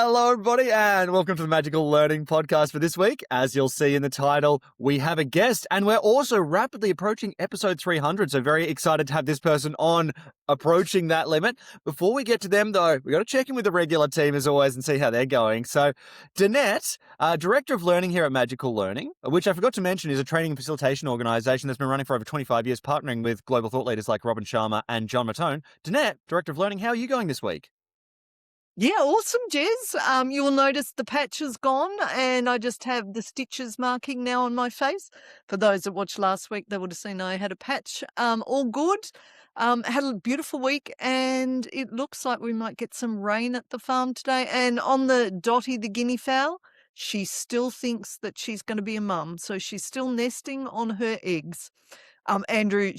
Hello, everybody, and welcome to the Magical Learning Podcast for this week. As you'll see in the title, we have a guest, and we're also rapidly approaching episode 300, so very excited to have this person on, approaching that limit. Before we get to them, though, we've got to check in with the regular team, as always, and see how they're going. So, Danette, Director of Learning here at Magical Learning, which I forgot to mention is a training and facilitation organisation that's been running for over 25 years, partnering with global thought leaders like Robin Sharma and John Mattone. Danette, Director of Learning, how are you going this week? Yeah, awesome, Jez. You will notice the patch is gone and I just have the stitches marking now on my face. For those that watched last week, they would have seen I had a patch. All good. Had a beautiful week and it looks like we might get some rain at the farm today. And on the Dottie, the guinea fowl, she still thinks that she's going to be a mum. So she's still nesting on her eggs. Andrew,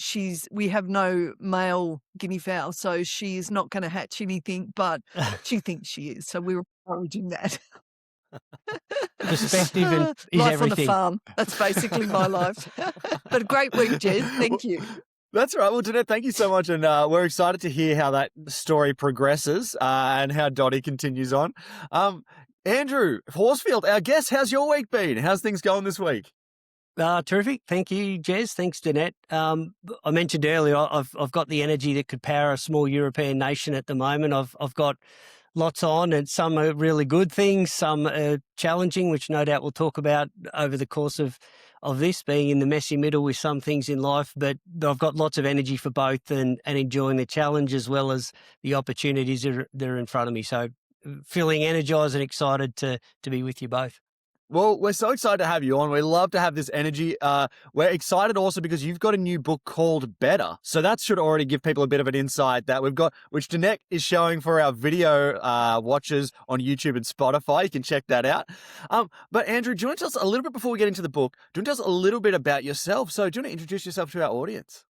we have no male guinea fowl, so she is not going to hatch anything, but she thinks she is. So we're encouraging that. Perspective is life everything. On the farm. That's basically my life. But a great week, Jez. Thank you. That's right. Well, Danette, thank you so much. And we're excited to hear how that story progresses and how Dottie continues on. Andrew Horsfield, our guest, how's your week been? How's things going this week? Terrific. Thank you, Jez. Thanks, Danette. I mentioned earlier, I've got the energy that could power a small European nation at the moment. I've got lots on, and some are really good things, some are challenging, which no doubt we'll talk about over the course of this, being in the messy middle with some things in life. But I've got lots of energy for both and enjoying the challenge as well as the opportunities that are in front of me. So feeling energized and excited to be with you both. Well, we're so excited to have you on. We love to have this energy. We're excited also because you've got a new book called Better. So that should already give people a bit of an insight that we've got, which Danette is showing for our video watchers on YouTube and Spotify. You can check that out. But Andrew, do you want to tell us a little bit before we get into the book, do you want to tell us a little bit about yourself? So do you want to introduce yourself to our audience?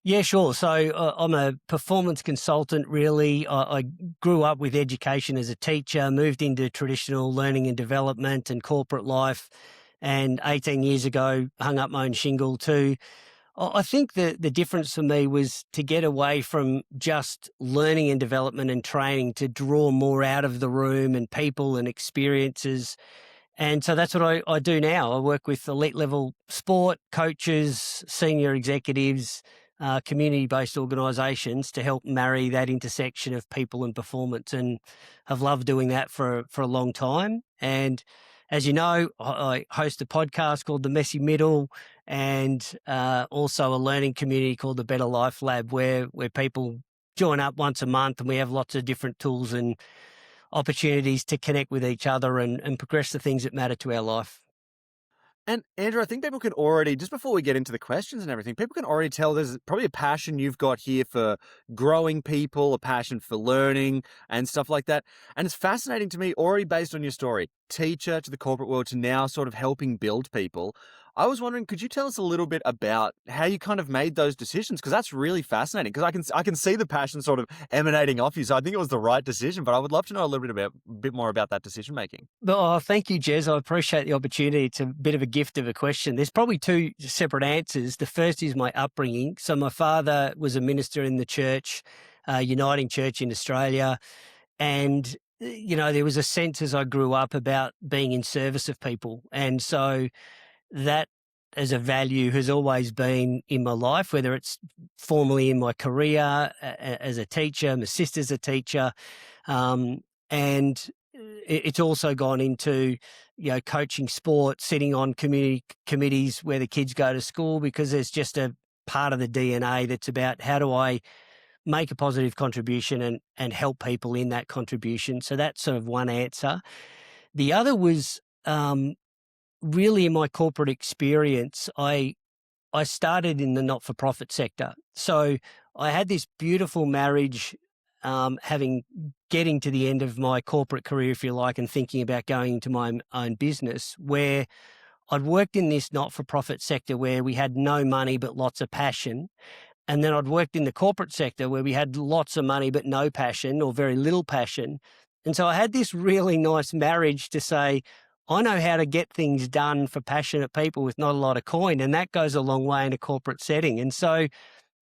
Yeah, sure. So I'm a performance consultant, really. I grew up with education as a teacher, moved into traditional learning and development and corporate life, and 18 years ago hung up my own shingle too. I think the difference for me was to get away from just learning and development and training to draw more out of the room and people and experiences. And so that's what I do now. I work with elite level sport, coaches, senior executives, community-based organisations to help marry that intersection of people and performance, and I've loved doing that for a long time. And as you know, I host a podcast called The Messy Middle, and also a learning community called the Better Life Lab, where people join up once a month, and we have lots of different tools and opportunities to connect with each other and progress the things that matter to our life. And Andrew, I think people can already, just before we get into the questions and everything, people can already tell there's probably a passion you've got here for growing people, a passion for learning and stuff like that. And it's fascinating to me already based on your story, teacher to the corporate world to now sort of helping build people. I was wondering, could you tell us a little bit about how you kind of made those decisions? Because that's really fascinating, because I can see the passion sort of emanating off you. So I think it was the right decision, but I would love to know a little bit more about that decision making. Oh, thank you, Jez. I appreciate the opportunity. It's a bit of a gift of a question. There's probably two separate answers. The first is my upbringing. So my father was a minister in the church, Uniting Church in Australia. And, there was a sense as I grew up about being in service of people. And so that as a value has always been in my life, whether it's formally in my career as a teacher, my sister's a teacher, and it's also gone into, coaching sport, sitting on community committees where the kids go to school, because there's just a part of the DNA that's about how do I make a positive contribution and help people in that contribution. So that's sort of one answer. The other was really in my corporate experience, I started in the not-for-profit sector. So I had this beautiful marriage, getting to the end of my corporate career, if you like, and thinking about going into my own business, where I'd worked in this not-for-profit sector where we had no money but lots of passion. And then I'd worked in the corporate sector where we had lots of money but no passion or very little passion. And so I had this really nice marriage to say, I know how to get things done for passionate people with not a lot of coin, and that goes a long way in a corporate setting. And so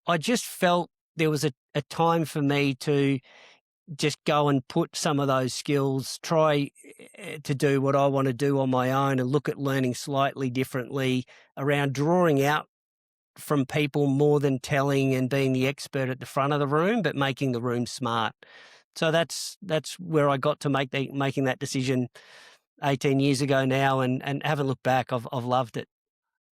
I just felt there was a time for me to just go and put some of those skills, try to do what I want to do on my own and look at learning slightly differently around drawing out from people more than telling and being the expert at the front of the room, but making the room smart. So that's where I got to making that decision 18 years ago now, and haven't looked back. I've loved it.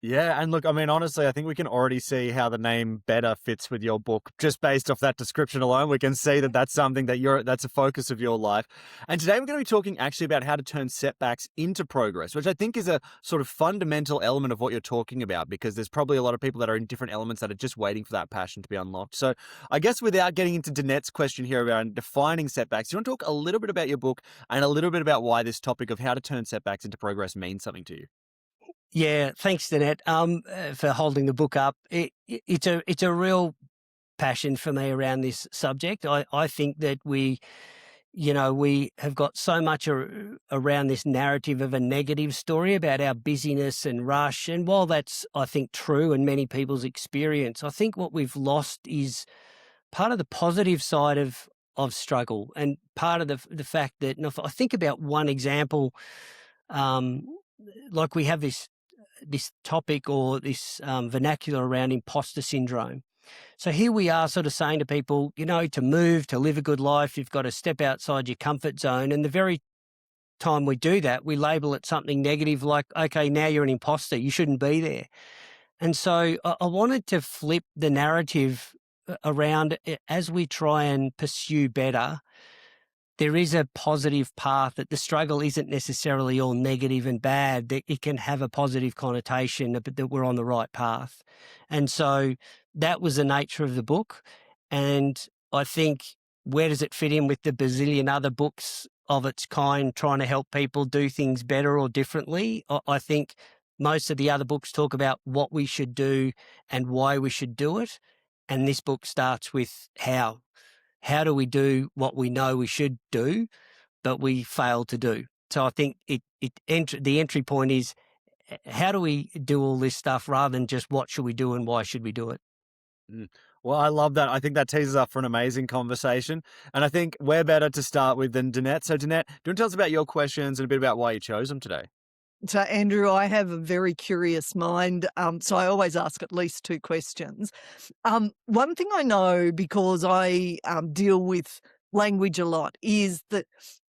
Yeah, and look, I mean, honestly, I think we can already see how the name Better fits with your book. Just based off that description alone, we can see that that's something that's a focus of your life. And today we're going to be talking actually about how to turn setbacks into progress, which I think is a sort of fundamental element of what you're talking about, because there's probably a lot of people that are in different elements that are just waiting for that passion to be unlocked. So I guess without getting into Danette's question here around defining setbacks, do you want to talk a little bit about your book and a little bit about why this topic of how to turn setbacks into progress means something to you? Yeah, thanks, Danette, for holding the book up. It's a real passion for me around this subject. I think that we have got so much around this narrative of a negative story about our busyness and rush. And while that's, I think, true in many people's experience, I think what we've lost is part of the positive side of struggle, and part of the fact that, and if I think about one example, like we have this topic or this vernacular around imposter syndrome. So here we are sort of saying to people, to move, to live a good life, you've got to step outside your comfort zone. And the very time we do that, we label it something negative, like, okay, now you're an imposter, you shouldn't be there. And so I wanted to flip the narrative around as we try and pursue better. There is a positive path, that the struggle isn't necessarily all negative and bad, that it can have a positive connotation, but that we're on the right path. And so that was the nature of the book. And I think, where does it fit in with the bazillion other books of its kind trying to help people do things better or differently? I think most of the other books talk about what we should do and why we should do it. And this book starts with how. How do we do what we know we should do, but we fail to do? So I think the entry point is, how do we do all this stuff rather than just what should we do and why should we do it? Well, I love that. I think that teases up for an amazing conversation. And I think we're better to start with than Danette. So Danette, do you want to tell us about your questions and a bit about why you chose them today? So, Andrew, I have a very curious mind, so I always ask at least 2 questions. One thing I know, because I deal with language a lot, is that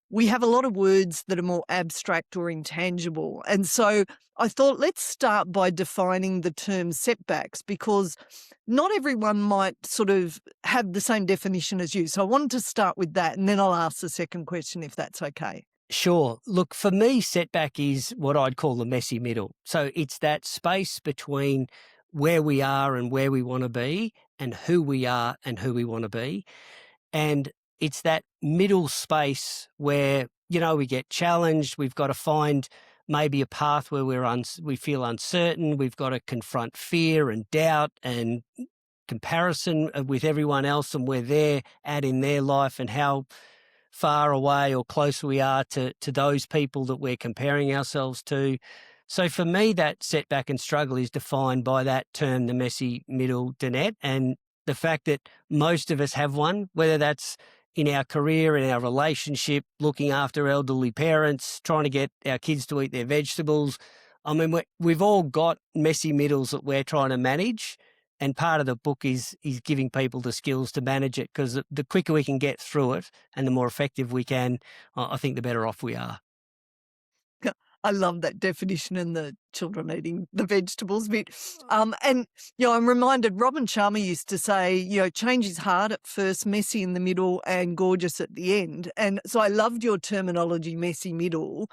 we have a lot of words that are more abstract or intangible. And so I thought, let's start by defining the term setbacks, because not everyone might sort of have the same definition as you. So I wanted to start with that, and then I'll ask the second question, if that's okay. Sure. Look, for me, setback is what I'd call the messy middle. So it's that space between where we are and where we want to be, and who we are and who we want to be. And it's that middle space where, we get challenged. We've got to find maybe a path where we feel uncertain. We've got to confront fear and doubt and comparison with everyone else and where they're at in their life, and how far away or close we are to those people that we're comparing ourselves to. So for me, that setback and struggle is defined by that term, the messy middle, Danette, and the fact that most of us have one, whether that's in our career, in our relationship, looking after elderly parents, trying to get our kids to eat their vegetables. I mean, we've all got messy middles that we're trying to manage. And part of the book is giving people the skills to manage it, because the quicker we can get through it and the more effective we can, I think the better off we are. I love that definition, and the children eating the vegetables bit. And, I'm reminded, Robin Sharma used to say, change is hard at first, messy in the middle, and gorgeous at the end. And so I loved your terminology, messy middle,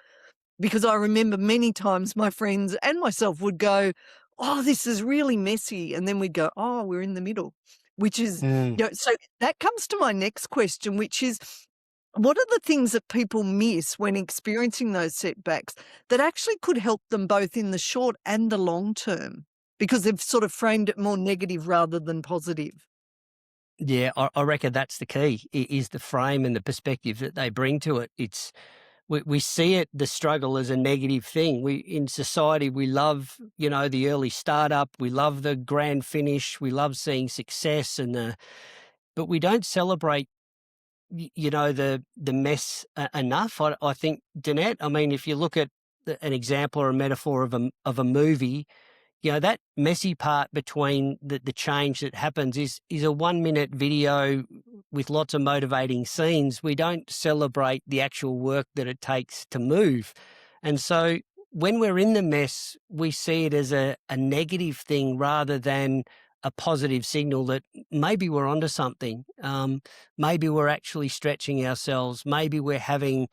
because I remember many times my friends and myself would go, oh, this is really messy. And then we'd go, oh, we're in the middle, which is, so that comes to my next question, which is, what are the things that people miss when experiencing those setbacks that actually could help them both in the short and the long term? Because they've sort of framed it more negative rather than positive. Yeah, I reckon that's the key, is the frame and the perspective that they bring to it. We see it, the struggle, as a negative thing. In society, we love, the early startup. We love the grand finish. We love seeing success, but we don't celebrate the mess enough. I think, Danette, I mean, if you look at an example or a metaphor of a movie, that messy part between the change that happens is a 1 minute video with lots of motivating scenes. We don't celebrate the actual work that it takes to move. And so when we're in the mess, we see it as a negative thing rather than a positive signal that maybe we're onto something. Maybe we're actually stretching ourselves. Maybe we're having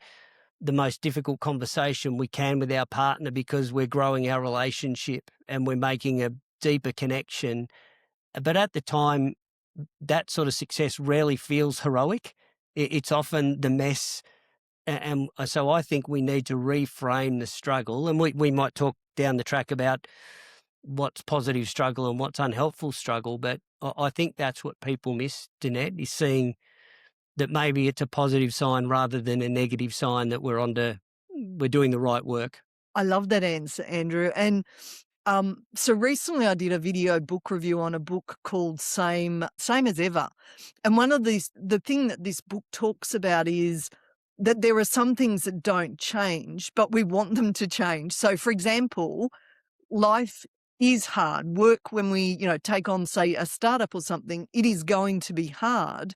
the most difficult conversation we can with our partner because we're growing our relationship and we're making a deeper connection. But at the time, that sort of success rarely feels heroic. It's often the mess. And so I think we need to reframe the struggle. And we might talk down the track about what's positive struggle and what's unhelpful struggle. But I think that's what people miss, Danette, is seeing that maybe it's a positive sign rather than a negative sign that we're doing the right work. I love that answer, Andrew. And so recently I did a video book review on a book called Same as Ever. And the thing that this book talks about is that there are some things that don't change, but we want them to change. So for example, life is hard. Work, when we, take on, say, a startup or something, it is going to be hard.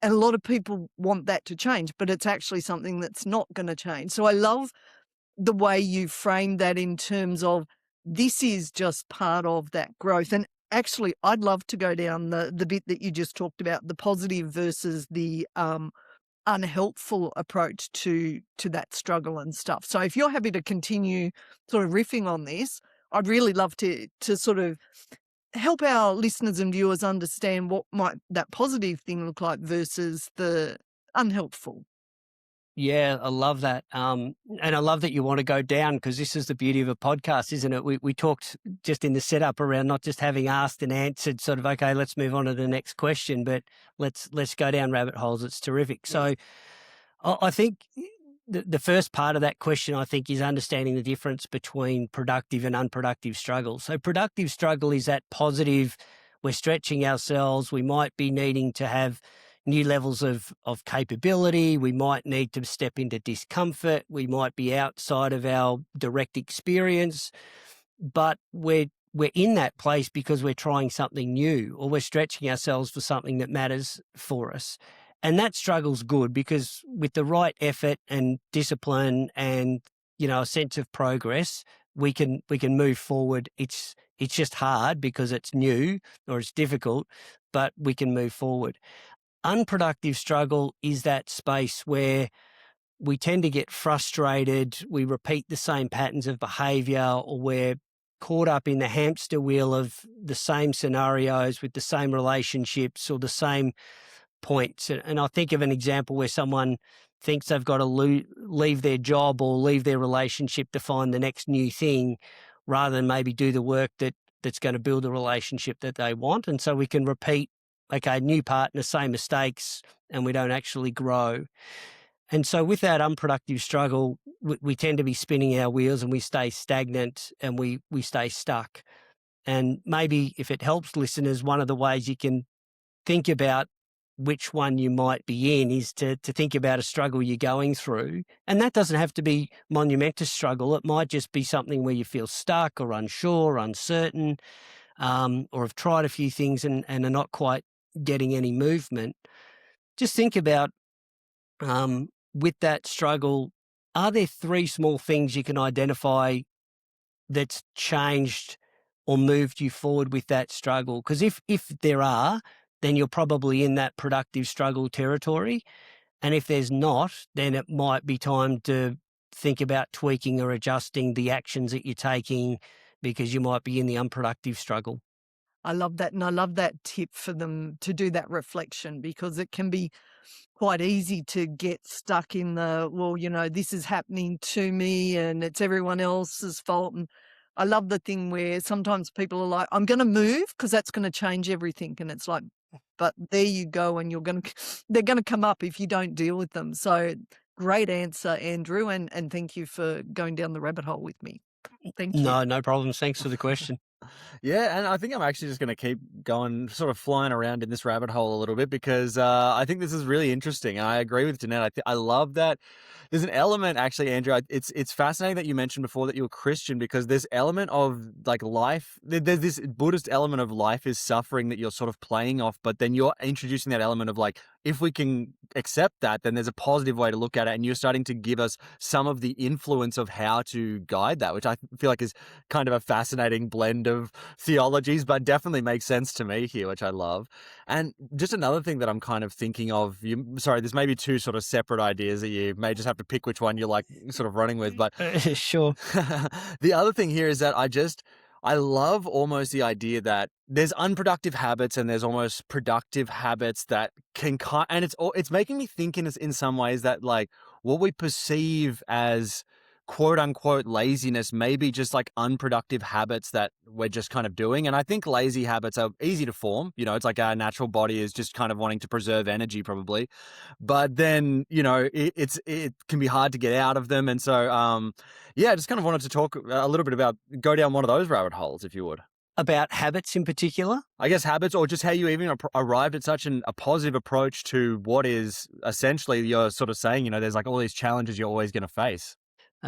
And a lot of people want that to change, but it's actually something that's not going to change. So I love the way you framed that in terms of this is just part of that growth. And actually, I'd love to go down the bit that you just talked about, the positive versus the unhelpful approach to that struggle and stuff. So if you're happy to continue sort of riffing on this, I'd really love to sort of help our listeners and viewers understand what might that positive thing look like versus the unhelpful. Yeah, I love that. And I love that you want to go down, because this is the beauty of a podcast, isn't it? We talked just in the setup around not just having asked and answered sort of, okay, let's move on to the next question, but let's go down rabbit holes. It's terrific. So I think the first part of that question, I think, is understanding the difference between productive and unproductive struggle. So productive struggle is that positive, we're stretching ourselves, we might be needing to have new levels of capability, we might need to step into discomfort, we might be outside of our direct experience, but we're in that place because we're trying something new, or we're stretching ourselves for something that matters for us. And that struggle's good, because with the right effort and discipline and, a sense of progress, we can move forward. It's just hard because it's new or it's difficult, but we can move forward. Unproductive struggle is that space where we tend to get frustrated, we repeat the same patterns of behavior, or we're caught up in the hamster wheel of the same scenarios with the same relationships or the same points. And I think of an example where someone thinks they've got to leave their job or leave their relationship to find the next new thing, rather than maybe do the work that's going to build a relationship that they want. And so we can repeat, okay, new partner, same mistakes, and we don't actually grow. And so with that unproductive struggle, we tend to be spinning our wheels and we stay stagnant and we stay stuck. And maybe if it helps listeners, one of the ways you can think about which one you might be in is to think about a struggle you're going through. And that doesn't have to be monumentous struggle. It might just be something where you feel stuck or unsure, uncertain, or have tried a few things and are not quite getting any movement. Just think about, with that struggle, are there 3 small things you can identify that's changed or moved you forward with that struggle? Because if there are, then you're probably in that productive struggle territory. And if there's not, then it might be time to think about tweaking or adjusting the actions that you're taking, because you might be in the unproductive struggle. I love that. And I love that tip for them to do that reflection, because it can be quite easy to get stuck in this is happening to me and it's everyone else's fault. And I love the thing where sometimes people are like, I'm going to move because that's going to change everything. And it's like, but there you go. And they're going to come up if you don't deal with them. So great answer, Andrew. And thank you for going down the rabbit hole with me. Thank you. No problems. Thanks for the question. Yeah, and I think I'm actually just going to keep going, sort of flying around in this rabbit hole a little bit because I think this is really interesting. And I agree with Jeanette. I love that there's an element, actually, Andrew. It's fascinating that you mentioned before that you're Christian because there's element of like life. There's this Buddhist element of life is suffering that you're sort of playing off, but then you're introducing that element of like, if we can accept that, then there's a positive way to look at it. And you're starting to give us some of the influence of how to guide that, which I feel like is kind of a fascinating blend of theologies, but definitely makes sense to me here, which I love. And just another thing that I'm kind of thinking of, sorry, there's maybe two sort of separate ideas that you may just have to pick which one you're like sort of running with. But Sure. the other thing here is that I love almost the idea that there's unproductive habits and there's almost productive habits that can and it's making me think in some ways that like what we perceive as quote unquote laziness may be just like unproductive habits that we're just kind of doing. And I think lazy habits are easy to form. You know, it's like our natural body is just kind of wanting to preserve energy probably. But then, you know, it can be hard to get out of them. And so, yeah, I just kind of wanted to talk a little bit about, go down one of those rabbit holes, if you would. About habits in particular? I guess habits, or just how you even arrived at such a positive approach to what is essentially you're sort of saying, you know, there's like all these challenges you're always going to face.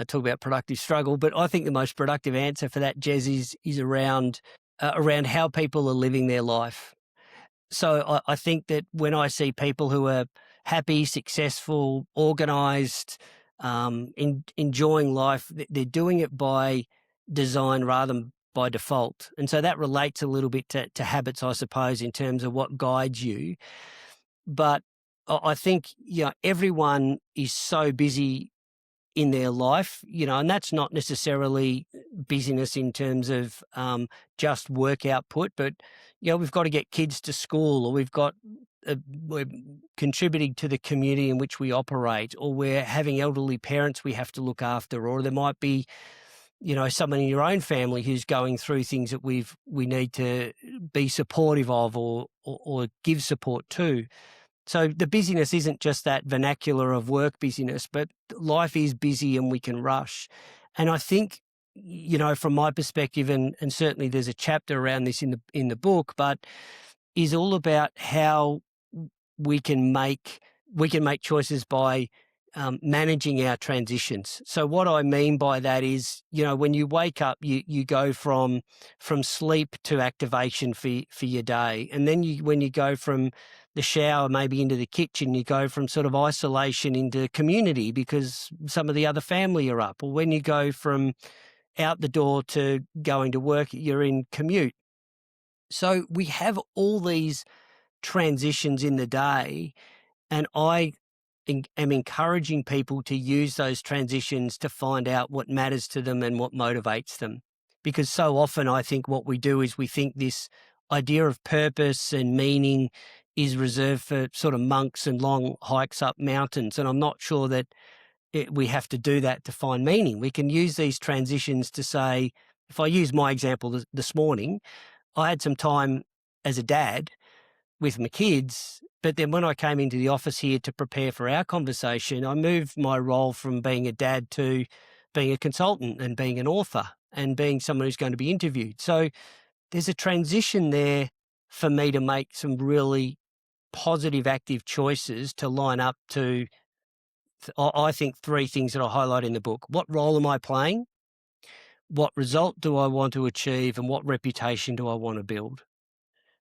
Talk about productive struggle, but I think the most productive answer for that, Jez, is around how people are living their life. So I think that when I see people who are happy, successful, organised, enjoying life, they're doing it by design rather than by default. And so that relates a little bit to habits, I suppose, in terms of what guides you. But I think, you know, everyone is so busy in their life, you know, and that's not necessarily busyness in terms of just work output, but, you know, we've got to get kids to school, or we're contributing to the community in which we operate, or we're having elderly parents we have to look after, or there might be, you know, someone in your own family who's going through things that we need to be supportive of or give support to. So the busyness isn't just that vernacular of work busyness, but life is busy and we can rush. And I think, you know, from my perspective, and certainly there's a chapter around this in the book, but is all about how we can make choices by managing our transitions. So what I mean by that is, you know, when you wake up, you go from sleep to activation for your day, and then when you go from the shower maybe into the kitchen, you go from sort of isolation into community because some of the other family are up, or when you go from out the door to going to work, you're in commute. So we have all these transitions in the day, and I am encouraging people to use those transitions to find out what matters to them and what motivates them. Because so often I think what we do is we think this idea of purpose and meaning is reserved for sort of monks and long hikes up mountains. And I'm not sure that we have to do that to find meaning. We can use these transitions to say, if I use my example this morning, I had some time as a dad with my kids, but then when I came into the office here to prepare for our conversation, I moved my role from being a dad to being a consultant and being an author and being someone who's going to be interviewed. So there's a transition there for me to make some really positive, active choices to line up to, I think, three things that I highlight in the book. What role am I playing? What result do I want to achieve? And what reputation do I want to build?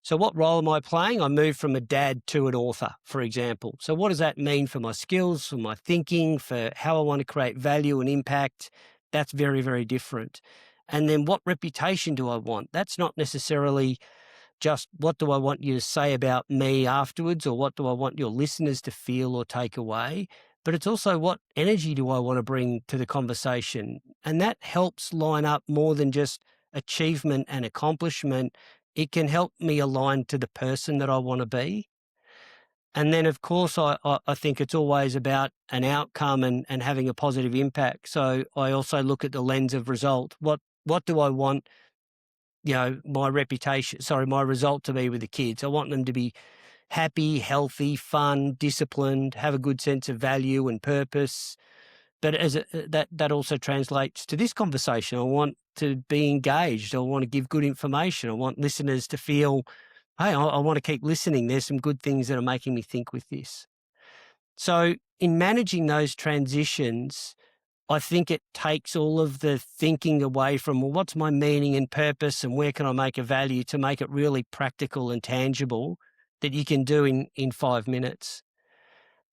So what role am I playing? I moved from a dad to an author, for example. So what does that mean for my skills, for my thinking, for how I want to create value and impact? That's very, very different. And then what reputation do I want? That's not necessarily just what do I want you to say about me afterwards, or what do I want your listeners to feel or take away, but it's also what energy do I want to bring to the conversation. And that helps line up more than just achievement and accomplishment. It can help me align to the person that I want to be. And then, of course, I think it's always about an outcome and having a positive impact. So I also look at the lens of result. What do I want, you know, my result to be with the kids? I want them to be happy, healthy, fun, disciplined, have a good sense of value and purpose. But that also translates to this conversation. I want to be engaged. I want to give good information. I want listeners to feel, hey, I want to keep listening. There's some good things that are making me think with this. So in managing those transitions, I think it takes all of the thinking away from, well, what's my meaning and purpose and where can I make a value, to make it really practical and tangible that you can do in 5 minutes.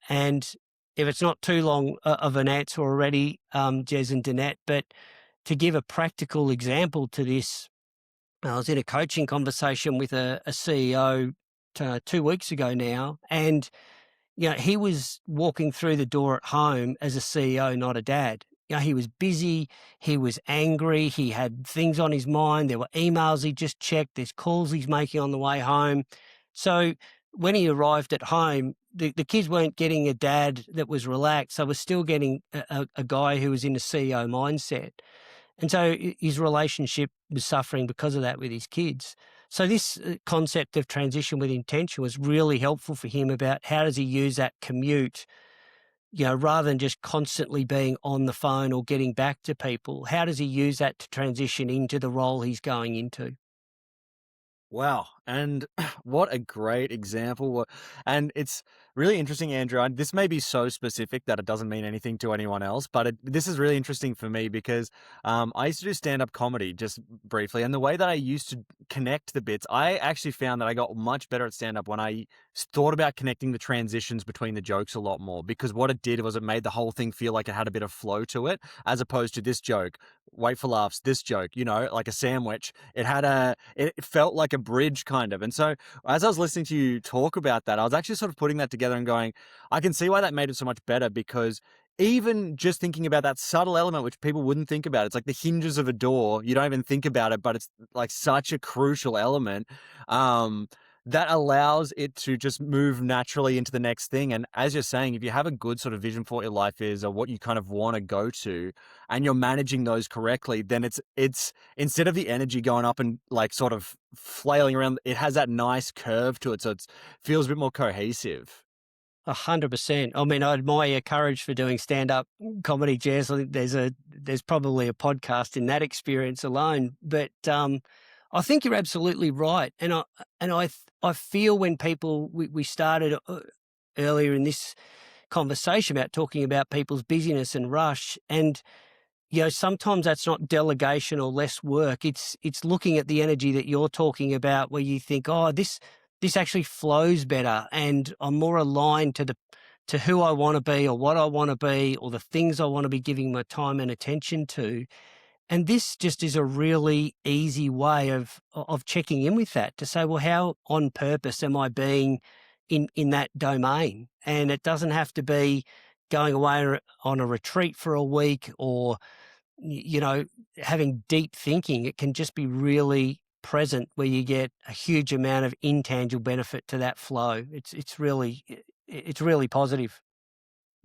And if it's not too long of an answer already, Jez and Danette, but to give a practical example to this, I was in a coaching conversation with a CEO 2 weeks ago now, and he was walking through the door at home as a CEO, not a dad. He was busy, he was angry, he had things on his mind, there were emails he just checked, there's calls he's making on the way home. So when he arrived at home, the kids weren't getting a dad that was relaxed. They were still getting a guy who was in a CEO mindset. And so his relationship was suffering because of that with his kids. So this concept of transition with intention was really helpful for him about how does he use that commute, rather than just constantly being on the phone or getting back to people. How does he use that to transition into the role he's going into? Wow. And what a great example. And it's really interesting, Andrew. This may be so specific that it doesn't mean anything to anyone else, but this is really interesting for me because I used to do stand-up comedy just briefly. And the way that I used to connect the bits, I actually found that I got much better at stand-up when I thought about connecting the transitions between the jokes a lot more, because what it did was it made the whole thing feel like it had a bit of flow to it, as opposed to this joke, wait for laughs, this joke, like a sandwich. It felt like a bridge kind of. And so as I was listening to you talk about that, I was actually sort of putting that together and going, I can see why that made it so much better, because even just thinking about that subtle element, which people wouldn't think about, it's like the hinges of a door. You don't even think about it, but it's like such a crucial element that allows it to just move naturally into the next thing. And as you're saying, if you have a good sort of vision for what your life is or what you kind of want to go to, and you're managing those correctly, then it's instead of the energy going up and like sort of flailing around, it has that nice curve to it. So it feels a bit more cohesive. 100%. I mean, I admire your courage for doing stand-up comedy, Jez. I think there's probably a podcast in that experience alone. But I think you're absolutely right. And I feel when we started earlier in this conversation about talking about people's busyness and rush, and sometimes that's not delegation or less work. It's looking at the energy that you're talking about, where you think, oh, this actually flows better, and I'm more aligned to who I want to be or what I want to be or the things I want to be giving my time and attention to. And this just is a really easy way of checking in with that, to say, well, how on purpose am I being in that domain? And it doesn't have to be going away on a retreat for a week or, having deep thinking. It can just be really present, where you get a huge amount of intangible benefit to that flow. It's really positive.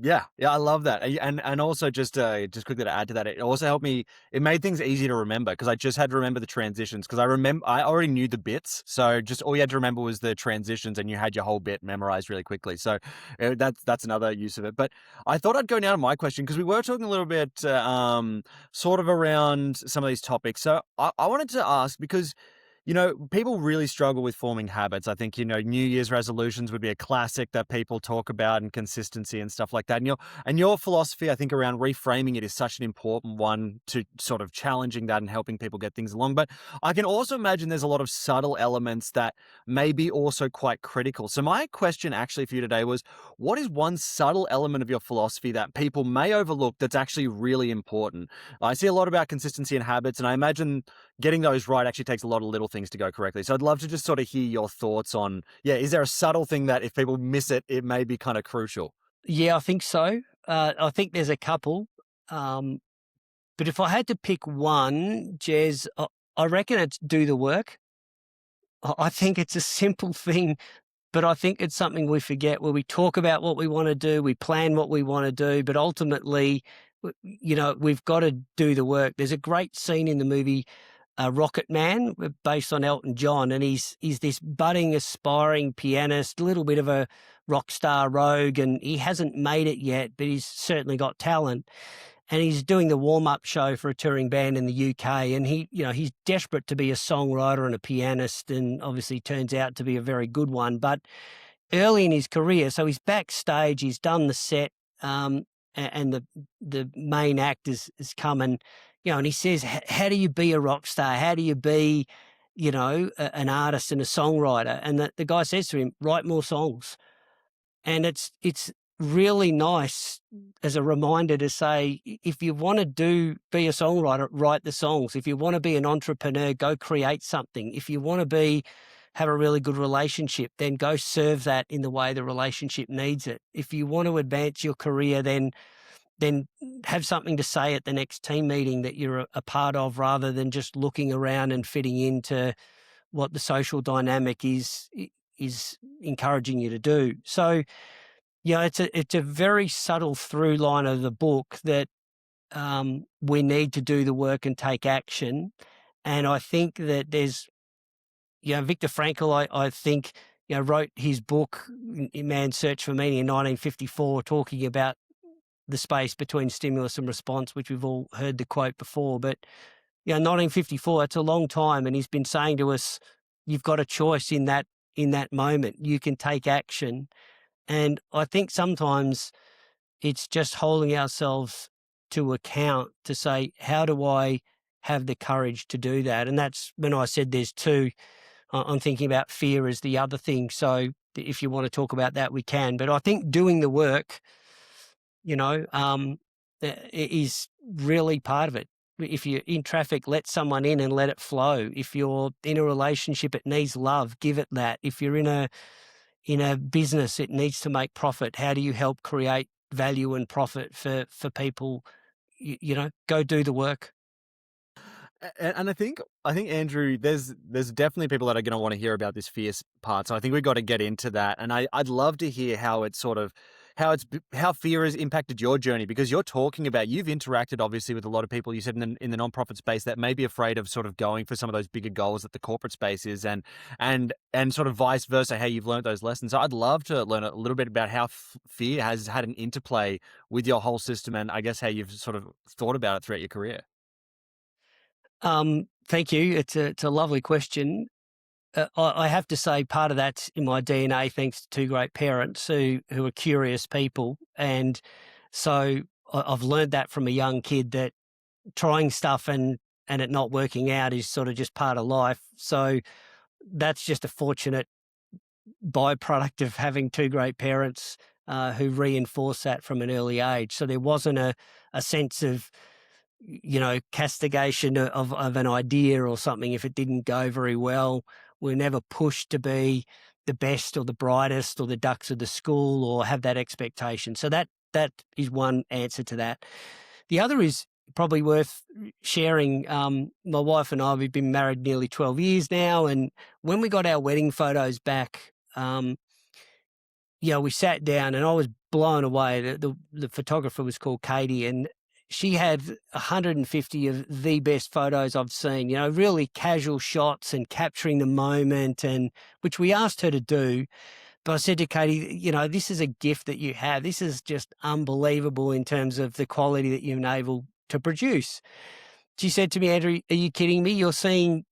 Yeah, I love that. And also just quickly to add to that, it also helped me. It made things easy to remember, because I just had to remember the transitions, because I already knew the bits, so just all you had to remember was the transitions, and you had your whole bit memorized really quickly. So that's another use of it. But I thought I'd go now to my question, because we were talking a little bit sort of around some of these topics. So I wanted to ask, because people really struggle with forming habits. I think, New Year's resolutions would be a classic that people talk about, and consistency and stuff like that. And your philosophy, I think, around reframing it is such an important one to sort of challenging that and helping people get things along. But I can also imagine there's a lot of subtle elements that may be also quite critical. So my question actually for you today was, what is one subtle element of your philosophy that people may overlook that's actually really important? I see a lot about consistency and habits, and I imagine getting those right actually takes a lot of little things to go correctly. So I'd love to just sort of hear your thoughts on, is there a subtle thing that if people miss it, it may be kind of crucial? Yeah, I think so. I think there's a couple. But if I had to pick one, Jez, I reckon it's do the work. I think it's a simple thing, but I think it's something we forget, where we talk about what we want to do, we plan what we want to do, but ultimately, we've got to do the work. There's a great scene in the movie Rocket Man, based on Elton John, and he's this budding, aspiring pianist, a little bit of a rock star rogue, and he hasn't made it yet, but he's certainly got talent. and he's doing the warm-up show for a touring band in the UK, and he's desperate to be a songwriter and a pianist, and obviously turns out to be a very good one. But early in his career, so he's backstage, he's done the set, and the main act is come, and and he says, how do you be a rock star? How do you be, an artist and a songwriter? And the guy says to him, write more songs. And it's really nice as a reminder to say, if you want to be a songwriter, write the songs. If you want to be an entrepreneur, go create something. If you want to have a really good relationship, then go serve that in the way the relationship needs it. If you want to advance your career, then have something to say at the next team meeting that you're a part of, rather than just looking around and fitting into what the social dynamic is encouraging you to do. So, it's a very subtle through line of the book that we need to do the work and take action. And I think that there's, Viktor Frankl, I think, wrote his book, Man's Search for Meaning, in 1954, talking about the space between stimulus and response, which we've all heard the quote before. But, 1954, it's a long time. And he's been saying to us, you've got a choice in that moment. You can take action. And I think sometimes it's just holding ourselves to account to say, how do I have the courage to do that? And that's when I said there's two. I'm thinking about fear as the other thing. So if you want to talk about that, we can. But I think doing the work, is really part of it. If you're in traffic, let someone in and let it flow. If you're in a relationship, it needs love, give it that. If you're in a business, it needs to make profit. How do you help create value and profit for people? Go do the work. And I think Andrew, there's definitely people that are going to want to hear about this fierce part. So I think we've got to get into that. And I'd love to hear how fear has impacted your journey, because you've interacted obviously with a lot of people. You said in the nonprofit space that may be afraid of sort of going for some of those bigger goals that the corporate space is, and sort of vice versa, how you've learned those lessons. So I'd love to learn a little bit about how fear has had an interplay with your whole system, and I guess how you've sort of thought about it throughout your career. Thank you. It's a lovely question. I have to say part of that's in my DNA, thanks to two great parents who are curious people. And so I've learned that from a young kid, that trying stuff and it not working out is sort of just part of life. So that's just a fortunate byproduct of having two great parents who reinforce that from an early age. So there wasn't a sense of castigation of an idea or something if it didn't go very well. We're never pushed to be the best or the brightest or the ducks of the school or have that expectation. So that is one answer to that. The other is probably worth sharing. My wife and I, we've been married nearly 12 years now, and when we got our wedding photos back, we sat down and I was blown away. The photographer was called Katie, and she had 150 of the best photos I've seen, really casual shots and capturing the moment, and which we asked her to do. But I said to Katie, this is a gift that you have. This is just unbelievable in terms of the quality that you've been able to produce. She said to me, Andrew, are you kidding me? You're seeing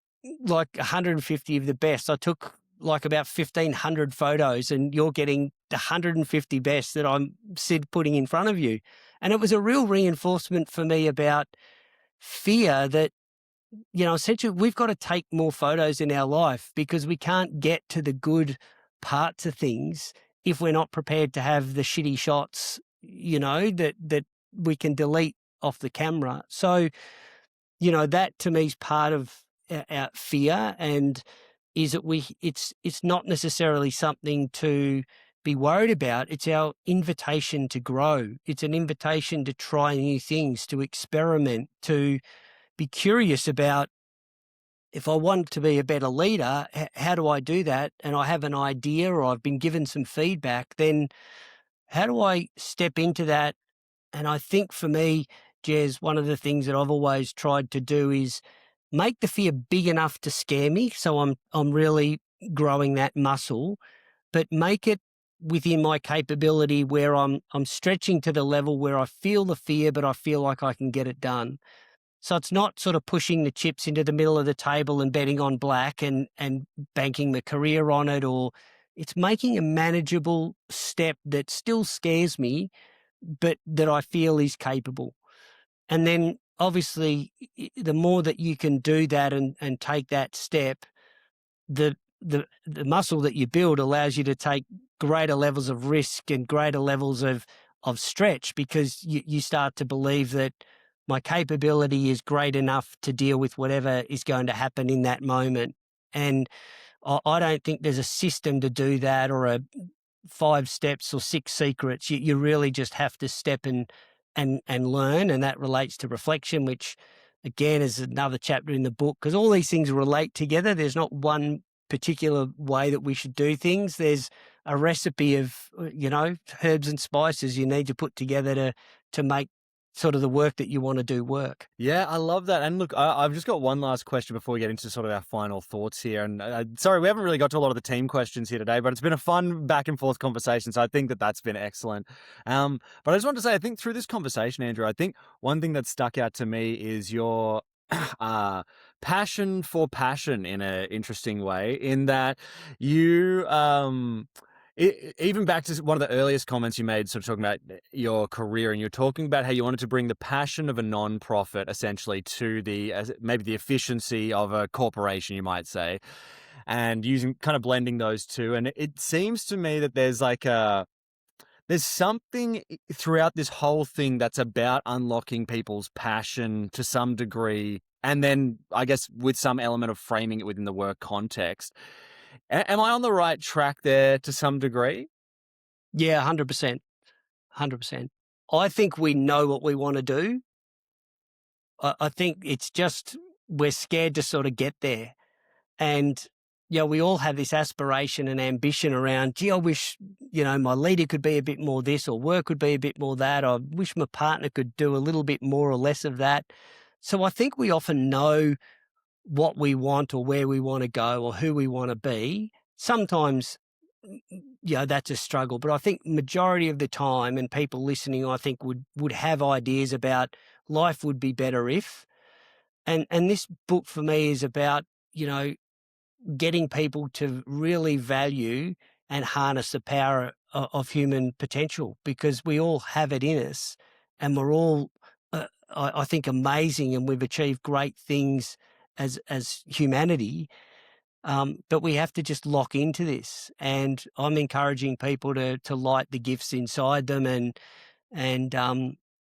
like 150 of the best. I took like about 1,500 photos and you're getting the 150 best that I'm putting in front of you. And it was a real reinforcement for me about fear that, essentially we've got to take more photos in our life, because we can't get to the good parts of things if we're not prepared to have the shitty shots, that we can delete off the camera. So, that to me is part of our fear, and is that it's not necessarily something to be worried about. It's our invitation to grow. It's an invitation to try new things, to experiment, to be curious about, if I want to be a better leader, how do I do that? And I have an idea, or I've been given some feedback, then how do I step into that? And I think for me, Jez, one of the things that I've always tried to do is make the fear big enough to scare me. So I'm really growing that muscle, but make it within my capability where I'm stretching to the level where I feel the fear, but I feel like I can get it done. So it's not sort of pushing the chips into the middle of the table and betting on black and banking the career on it, or it's making a manageable step that still scares me, but that I feel is capable. And then obviously the more that you can do that and take that step, the muscle that you build allows you to take greater levels of risk and greater levels of stretch, because you start to believe that my capability is great enough to deal with whatever is going to happen in that moment. And I don't think there's a system to do that, or a 5 steps or 6 secrets. You really just have to step and learn, and that relates to reflection, which again is another chapter in the book, because all these things relate together. There's not one particular way that we should do things. There's a recipe of, herbs and spices you need to put together to make sort of the work that you want to do work. Yeah, I love that. And look, I've just got one last question before we get into sort of our final thoughts here. And sorry, we haven't really got to a lot of the team questions here today, but it's been a fun back and forth conversation. So I think that that's been excellent. But I just want to say, I think through this conversation, Andrew, I think one thing that stuck out to me is your passion for passion in an interesting way, in that you even back to one of the earliest comments you made, sort of talking about your career, and you're talking about how you wanted to bring the passion of a non-profit essentially to maybe the efficiency of a corporation, you might say, and kind of blending those two. And it seems to me that there's something throughout this whole thing that's about unlocking people's passion to some degree, and then I guess with some element of framing it within the work context. Am I on the right track there to some degree? Yeah, 100%. 100%. I think we know what we want to do. I think it's just we're scared to sort of get there. And, we all have this aspiration and ambition around, gee, I wish, my leader could be a bit more this, or work could be a bit more that. I wish my partner could do a little bit more or less of that. So I think we often know what we want, or where we want to go, or who we want to be. Sometimes, that's a struggle, but I think majority of the time, and people listening, I think would have ideas about life would be better if. And this book for me is about, getting people to really value and harness the power of human potential, because we all have it in us, and we're all, I think, amazing, and we've achieved great things as humanity. But we have to just lock into this, and I'm encouraging people to light the gifts inside them, and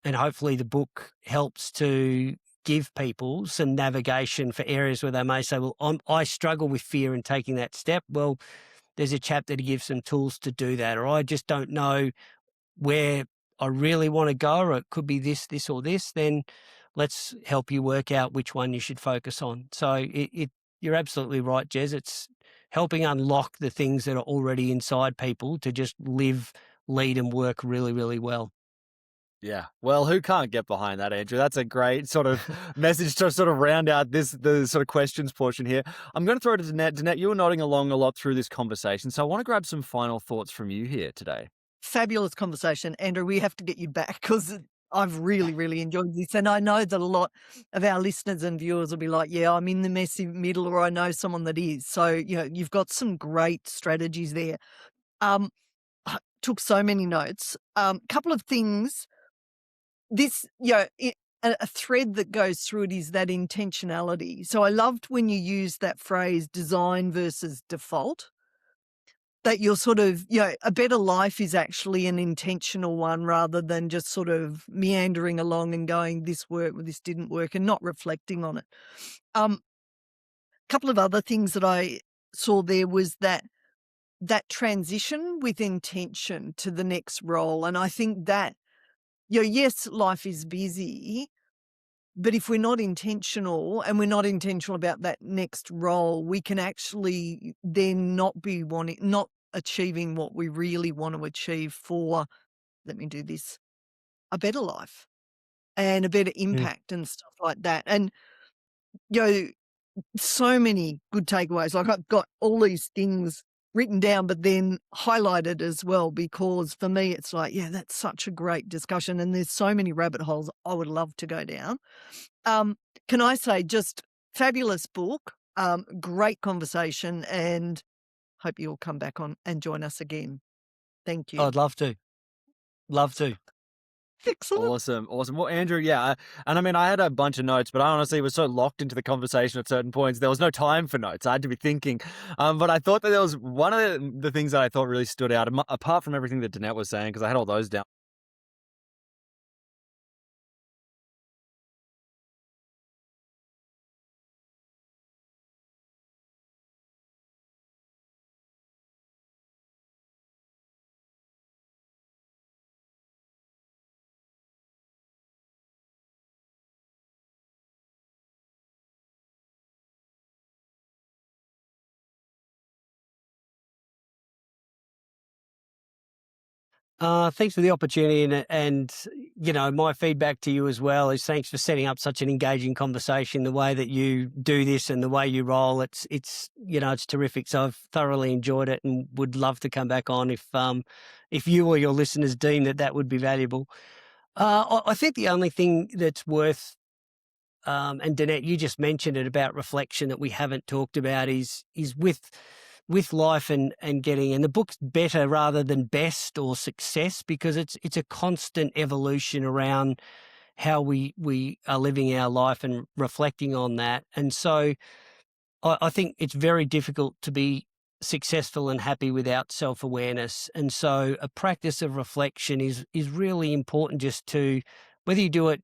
hopefully the book helps to give people some navigation for areas where they may say, well, I struggle with fear in taking that step. Well, there's a chapter to give some tools to do that, or I just don't know where I really want to go, or it could be this, or this. Then let's help you work out which one you should focus on. So you're absolutely right, Jez. It's helping unlock the things that are already inside people to just live, lead, and work really, really well. Yeah. Well, who can't get behind that, Andrew? That's a great sort of message to sort of round out the sort of questions portion here. I'm going to throw it to Danette. Danette, you were nodding along a lot through this conversation, so I want to grab some final thoughts from you here today. Fabulous conversation, Andrew. We have to get you back, because I've really, really enjoyed this. And I know that a lot of our listeners and viewers will be like, yeah, I'm in the messy middle, or I know someone that is. So, you've got some great strategies there. I took so many notes. Couple of things. This, a thread that goes through it is that intentionality. So I loved when you used that phrase, design versus default. That you're sort of, a better life is actually an intentional one, rather than just sort of meandering along and going, this worked, this didn't work, and not reflecting on it. Couple of other things that I saw there was that transition with intention to the next role. And I think that, yes, life is busy, but if we're not intentional, and we're not intentional about that next role, we can actually then not achieving what we really want to achieve for, let me do this, a better life and a better impact and stuff like that. And, so many good takeaways. Like, I've got all these things written down, but then highlighted as well, because for me, it's like, yeah, that's such a great discussion. And there's so many rabbit holes I would love to go down. Can I say, just fabulous book, great conversation, and hope you'll come back on and join us again. Thank you. I'd love to. Love to. Excellent. Awesome. Well, Andrew, yeah, and I mean, I had a bunch of notes, but I honestly was so locked into the conversation at certain points, there was no time for notes. I had to be thinking. But I thought that there was one of the things that I thought really stood out, apart from everything that Danette was saying, because I had all those down. Thanks for the opportunity, and my feedback to you as well is thanks for setting up such an engaging conversation. The way that you do this and the way you roll, it's terrific. So I've thoroughly enjoyed it, and would love to come back on if you or your listeners deem that would be valuable. I think the only thing that's worth, and Danette, you just mentioned it about reflection that we haven't talked about, is with life and getting, and the book's better rather than best or success, because it's a constant evolution around how we are living our life and reflecting on that. And so I think it's very difficult to be successful and happy without self-awareness. And so a practice of reflection is really important, just to, whether you do it,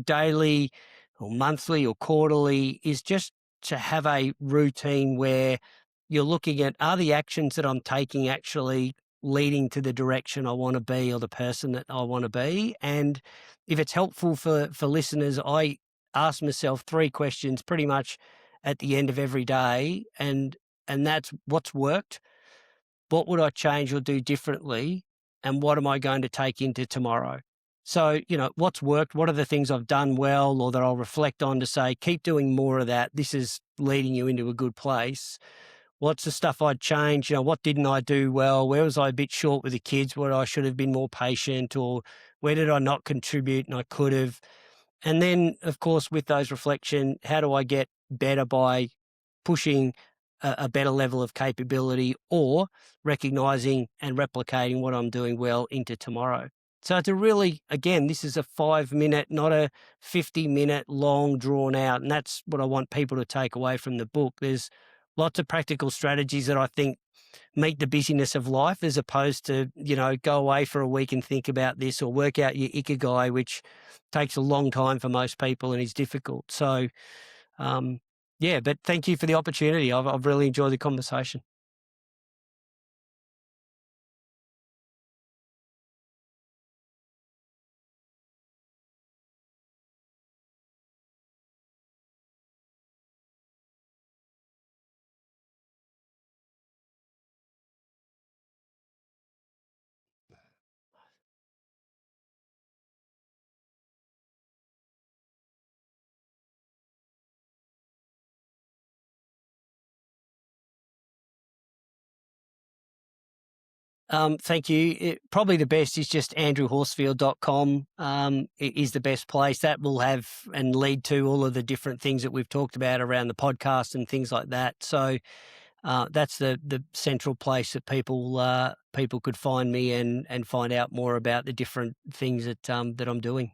daily or monthly or quarterly, is just to have a routine where you're looking at, are the actions that I'm taking actually leading to the direction I want to be or the person that I want to be? And if it's helpful for listeners, I ask myself 3 questions pretty much at the end of every day. And that's, what's worked? What would I change or do differently? And what am I going to take into tomorrow? So, what's worked? What are the things I've done well, or that I'll reflect on to say, keep doing more of that. This is leading you into a good place. What's the stuff I'd change? What didn't I do well? Where was I a bit short with the kids? Where I should have been more patient, or where did I not contribute and I could have? And then, of course, with those reflection, how do I get better by pushing a better level of capability, or recognizing and replicating what I'm doing well into tomorrow? So it's a really, again, this is a 5-minute, not a 50-minute long drawn out. And that's what I want people to take away from the book. There's lots of practical strategies that I think meet the busyness of life, as opposed to, go away for a week and think about this, or work out your ikigai, which takes a long time for most people and is difficult. So, but thank you for the opportunity. I've really enjoyed the conversation. Thank you. Probably the best is just andrewhorsfield.com is the best place. That will have and lead to all of the different things that we've talked about around the podcast and things like that. So that's the central place that people could find me and find out more about the different things that I'm doing.